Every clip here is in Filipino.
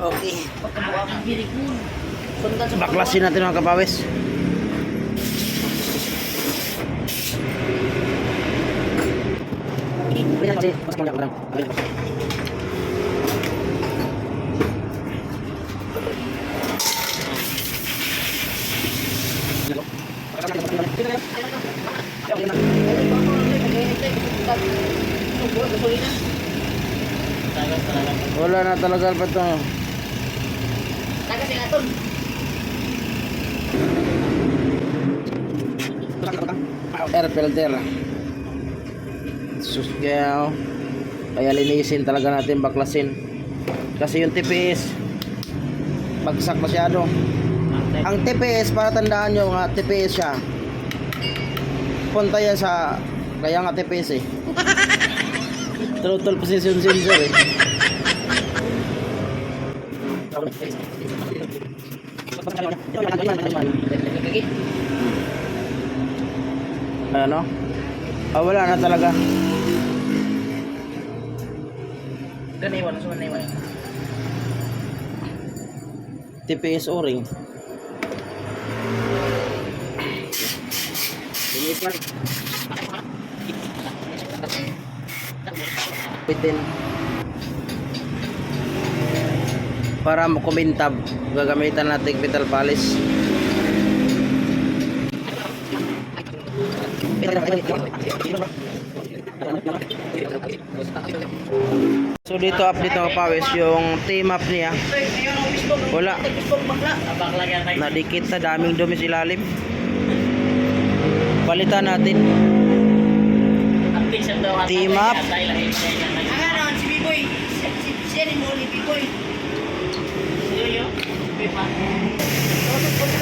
Okay. Baklasin natin mga kapawis. Wala na talaga pa ito. Air filter. Sus, kaya linisin talaga natin, baklasin. Kasi yung TPS bagsak masyado. Ang TPS, para tandaan nyo nga, TPS siya. Punta yan sa, kaya nga TPS eh. Throttle position sensor eh. Ano? Wala na talaga. Naiwan, so naiwan. TPS O-ring. Pitin. Para kumintab, gagamitan natin metal polish. So dito update ako pawis yung T-map niya. Wala. Nadikit sa daming dumi sa ilalim. Palitan natin. T-map. Si B-Boy. Siya rin mo ni B-Boy.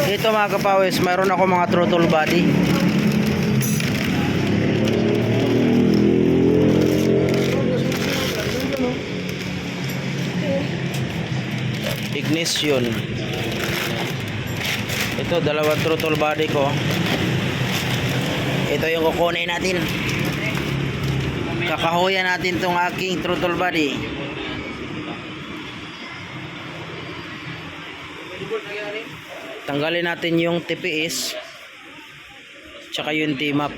Dito mga kapawis, mayroon ako mga throttle body. Ignition. Ito, dalawang throttle body ko. Ito yung kukunin natin. Kakahuyan natin tong aking throttle body. Tanggalin natin yung TPS tsaka yung T-map.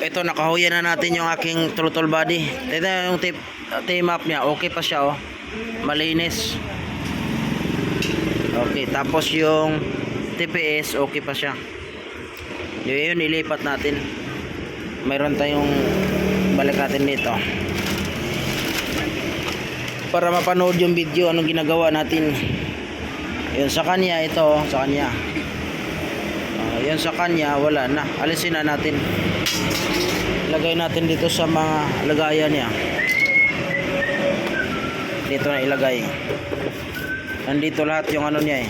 Ito, nakahuyan na natin yung aking throttle body. Ito yung T-map niya, okay pa siya oh. Malinis. Okay, tapos yung TPS okay pa siya. Yun, ilipat natin. Mayroon tayong balik natin dito para mapanood yung video anong ginagawa natin. Yun sa kanya, ito sa kanya. Yun sa kanya, wala na. Alisin na natin. Lagay natin dito sa mga lagayan niya. Dito na ilagay. Nandito lahat yung ano niya eh.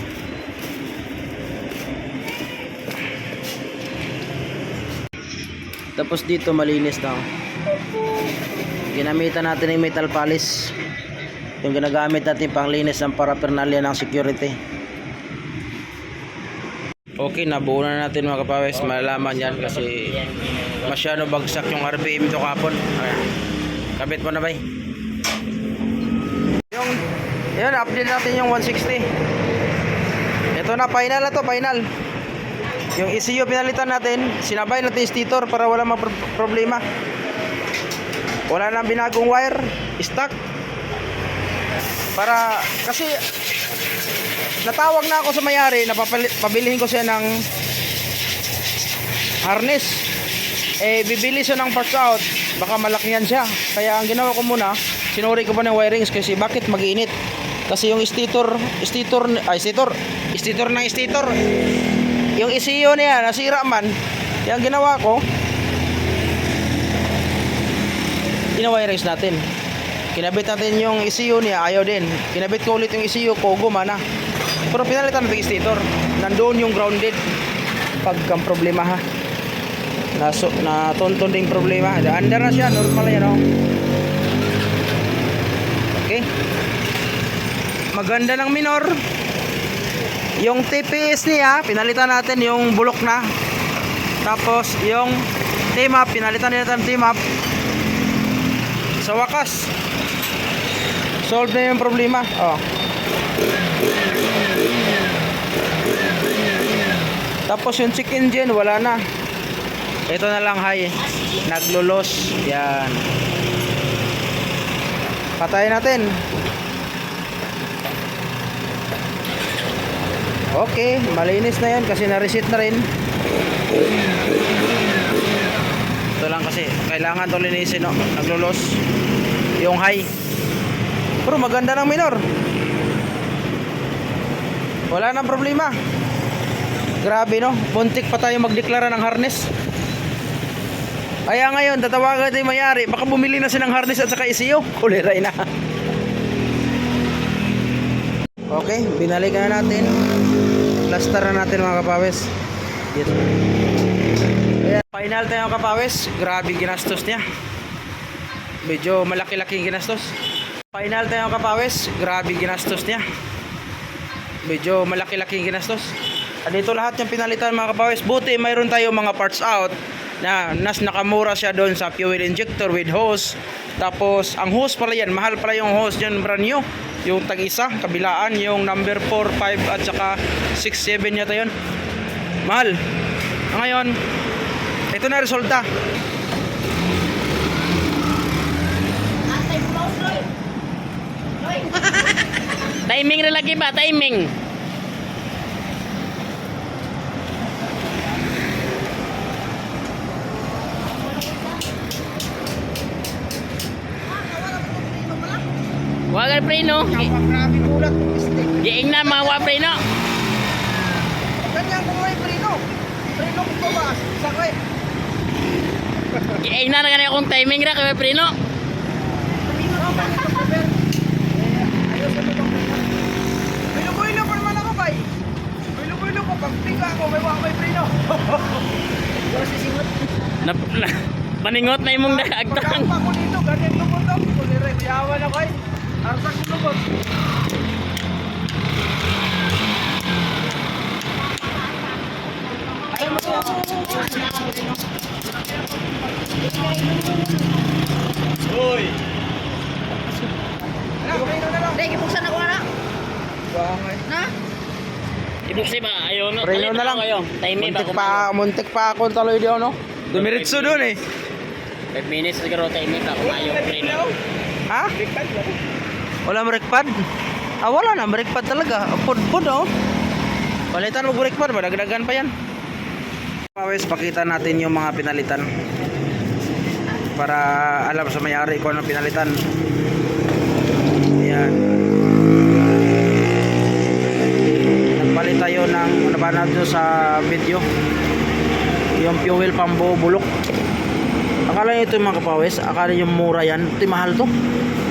Tapos dito malinis na. Ginamitan natin yung metal polish. Yung ginagamit natin panglinis ng paraphernalia ng security. Okay, nabuo na natin mga kapawis. Malalaman yan kasi masyado bagsak yung RPM ito kapon. Kabit mo na ba? Yun, update natin yung 160. Ito na, final na to, final. Yung ECU pinalitan natin, sinabay natin yung stator para wala problema. Wala nang binagong wire, stock. Para, kasi natawag na ako sa may-ari na pabilihin ko siya ng harness. Bibili siya ng parts out, baka malakihan siya. Kaya ang ginawa ko muna, sinuri ko pa ng wirings kasi bakit mag-init. Kasi yung stator yung ECU niya nasira man. Yung ginawa ko, ina-wirings natin. Kinabit natin yung ECU niya, ayaw din. Kinabit ko ulit yung ECU ko, gumana. Pero pinalitan natin yung stator. Nandoon yung grounded. Pagkang problema ha. Natonton ding problema. Under na siya, normal yan oh. Okay. Maganda ng minor. Yung TPS niya, pinalitan natin yung bulok na. Tapos yung T-map, pinalitan natin yung T-map. Sa wakas, Solve na yung problema. Oh. Tapos yung check engine, wala na. Ito na lang high. Naglulos. Yan. Patayin natin. Okay, malinis na yan kasi na-reset na rin. Ito lang kasi, kailangan ito linisin, no? Naglulos. Yung high. Pero maganda ng minor. Wala nang problema. Grabe, no? Muntik pa tayo magdeklara ng harness. Kaya ngayon, tatawagan tayo mayari. Baka bumili na siya ng harness at saka ECU. Kuliray na. Okay, binalikan na natin. Plaster na natin mga kapawis. Dito. Ayan, final tayo mga kapawis. Grabe ginastos niya. Medyo malaki-laki ginastos. Final tayo mga kapawis. Grabe ginastos niya. Medyo malaki-laki ginastos. Dito lahat yung pinalitan mga kapawis. Buti mayroon tayo mga parts out na nakamura siya doon sa fuel injector with hose. Tapos ang hose pala yan, mahal pala yung hose yan, brand new. Yung tag-isa, kabilaan, yung number 4, 5 at saka 6, 7 yata yun. Mahal. Ngayon, ito na resulta. Timing na lagi ba? Timing. Wagal preno. Grabe ulat ng stick. Giing na mga wa preno. Ganyan kung may preno. Preno ko ba? Sakay. Giing na ganyan akong timing ra kay preno. Bilubuilo pa naman ako, bay. Bilubuilo ko. Pag tingga ako, may preno. Maningot na imong agtang. Pagkapa ko dito, ganyan lubot ako. Kuliray, mayawan ako eh. Arsak ko lubot. Uy! Preno na lang. Dek, ibuksan ako na. Bangay. Na? Ibuksi ba? Ayaw no. Preno na lang. Timing Muntik pa ako taloy di no? Dumiritso doon eh. 5 minutes siguro timing pa kumayo preno. Ha? Wala brake pad? Ah, wala na, brake pad talaga. Pud oh. Palitan mo brake pad, madagdagan pa yan. Pawis, pakita natin yung mga pinalitan. Para alam sa may-ari kung anong pinalitan. Ayan. Nagpalit tayo ng ano ba natin sa video. Yung fuel pump bulok. Akala nyo ito yung mga kapawis, akala nyo mura yan. Ito yung mahal to.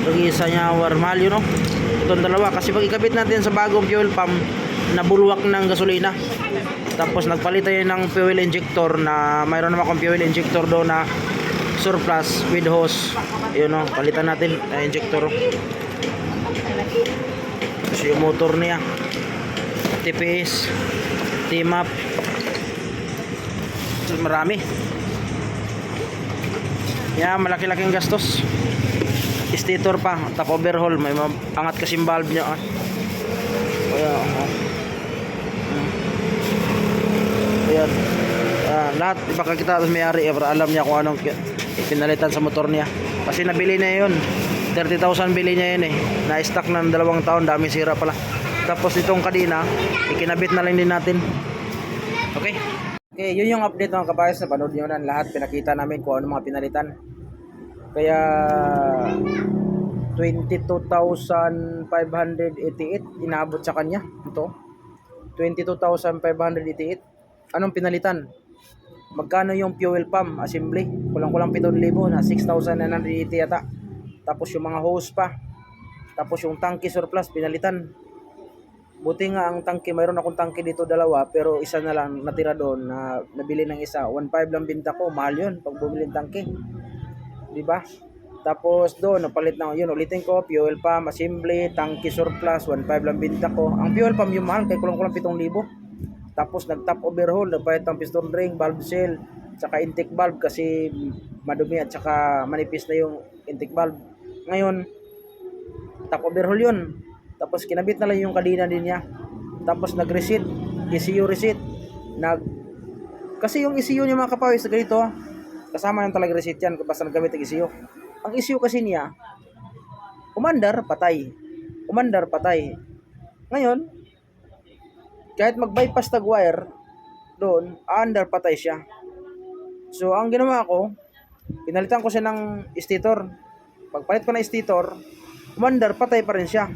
Pag-isa niya mahal yun, no? Itong dalawa. Kasi pag ikabit natin sa bagong fuel pump, nabulwak ng gasolina. Tapos nagpalit tayo ng fuel injector na mayroon naman akong fuel injector doon na surplus with hose. Yun, no? Palitan natin na injector. Tapos yung motor niya. TPS. T-map. Marami. Yan, malaki-laking gastos. Stator pa, top overhaul, may angat kasing valve niya. Ayan, ayan. Lahat ipakakita sa may-ari para alam niya kung anong pinalitan sa motor niya. Kasi nabili na yun. 30,000 bili niya yun eh. Na-stock ng 2 taon, dami sira pala. Tapos itong kadina, ikinabit na lang din natin. Okay? Okay, yun yung update mga kabayas na panood nyo na lahat. Pinakita namin kung ano mga pinalitan. Kaya 22,588 inabot sa kanya. Ito 22,588. Anong pinalitan? Magkano yung fuel pump assembly? Kulang-kulang 7,000 na 6,980 yata. Tapos yung mga hose pa. Tapos yung tanki surplus pinalitan. Buti nga ang tangke, mayroon akong tangke dito dalawa, pero isa na lang natira doon na nabili ng isa. 1.5 lang binta ko, mahal yun pag bumili ng tangke. Di ba? Tapos doon, napalit na yun, ulitin ko, fuel pump, assembly, tangke surplus, 1.5 lang binta ko. Ang fuel pump yung mahal, kay kulang-kulang 7,000. Tapos nag-top overhaul, nagpalit ng piston ring, valve seal, tsaka intake valve kasi madumi at tsaka manipis na yung intake valve. Ngayon, stock overhaul yun. Tapos kinabit na lang yung kadena din niya. Tapos nag-reset, ECU reset. Kasi yung ECU niya mga kapawis, ganito, kasama yung talaga reset yan basta naggamit ng ECU. Ang ECU kasi niya, umandar, patay. Umandar, patay. Ngayon, kahit mag-bypass tag wire, doon, aandar, patay siya. So, ang ginawa ko, pinalitan ko siya ng stator. Pagpalit ko ng stator, umandar, patay pa rin siya.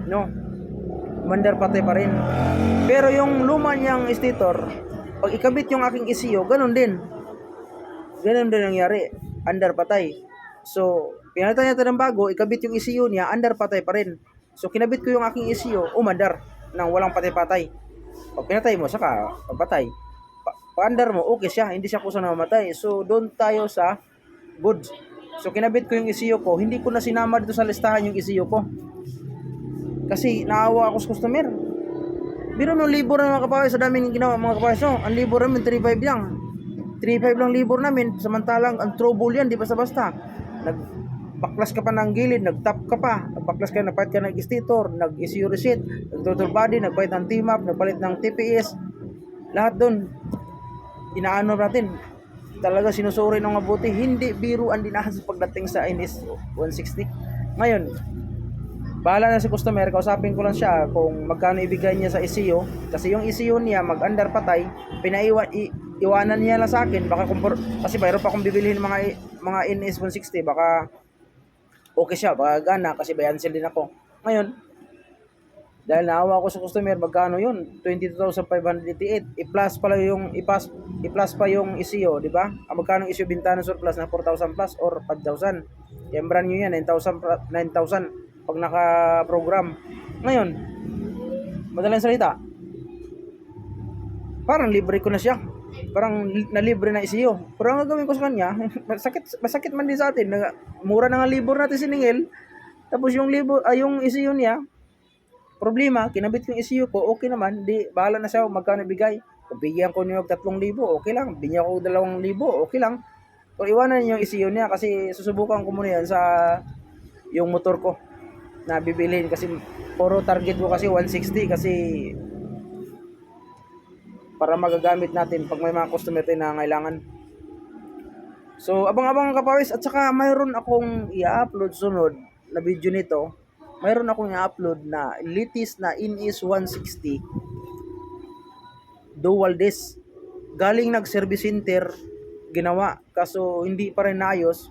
No? Umandar, patay pa rin. Pero yung luma niyang stator, pag ikabit yung aking ECU, ganun din. Ganun din nangyari. Andar, patay. So, pinalitan niya ito ng bago, ikabit yung ECU niya, andar, patay pa rin. So, kinabit ko yung aking ECU, umandar, nang walang patay-patay. Pag pinatay mo, saka patay. Paandar mo, okay siya, hindi siya kusang namamatay. So, doon tayo sa goods. So, kinabit ko yung ECU ko, hindi ko na sinama dito sa listahan yung ECU ko. Kasi naawa ako sa customer. Biro mo libor na mga kapawis, sa daming ginawa mga kapawis. So, ang libor namin, 3.5 lang. 3.5 lang libor namin, samantalang ang trouble yan, di basta-basta. Nagbaklas ka pa ng gilid, nagtap ka pa, nagbaklas ka, nagpalit ka ng stator, nag-ECU reset, nag-total body, nagpalit ng T-map, nagpalit ng TPS. Lahat doon, inaano natin, talaga sinusuri ng mabuti, hindi biruan din sa pagdating sa NS 160. Ngayon, bahala na si customer, kausapin ko lang siya kung magkano ibigay niya sa ECU, kasi yung ECU niya mag-under patay, iwanan niya lang sa akin, baka kasi mayroon pa akong bibilihin mga NS 160, baka okay siya, baka gana, kasi bayansel din ako. Ngayon, dahil naawa ko sa customer, magkano yun? 22,588. I-plus pa yung ECU, di ba? Ang magkano ECU bintana surplus na 4,000 plus or 5,000. Yung brand new yan, 9,000 pag naka-program. Ngayon, madaling salita, parang libre ko na siya. Parang nalibre na ECU. Pero ang gagawin ko sa kanya, masakit man din sa atin. Mura na nga libor natin siningil. Tapos yung ECU niya, problema, kinabit ko yung ECU ko, okay naman, di, bahala na siya magkano bigay. Kung bigyan ko niyo 3,000, okay lang. Bigyan ko 2,000, okay lang. Pero iwanan niyo yung ECU niya kasi susubukan ko muna yan sa yung motor ko na bibilhin kasi puro target ko kasi 160 kasi para magagamit natin pag may mga customer tayo na kailangan. So, abang-abang kapawis at saka mayroon akong i-upload sunod na video nito. Mayroon akong i-upload na latest na NS 160 dual disc. Galing nag-service center, ginawa. Kaso hindi pa rin naayos.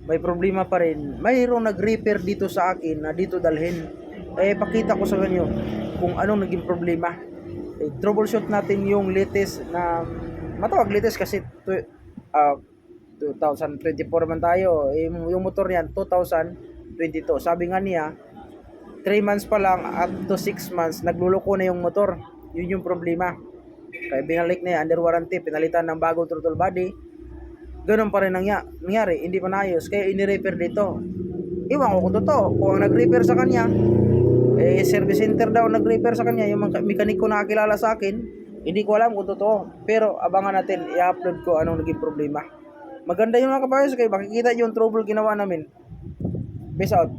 May problema pa rin. Mayroong nag-repair dito sa akin na dito dalhin. Pakita ko sa inyo kung anong naging problema. Troubleshoot natin yung latest na matawag latest kasi 2024 man tayo. Yung motor niyan 2022. Sabi nga niya 3 months pa lang up to 6 months nagluloko na yung motor. Yun yung problema. Kaya binalik na yan under warranty, pinalitan ng bagong throttle body. Ganun pa rin nangyari, hindi pa naayos. Kaya ini-repair dito. Iwan ko kung totoo. Kung ang nag-repair sa kanya, service center daw nag-repair sa kanya, yung mekaniko na nakakilala sa akin, hindi ko alam kung totoo. Pero abangan natin, i-upload ko anong naging problema. Maganda yung mga kapayos, kaya makikita yung trouble ginawa namin. Peace out.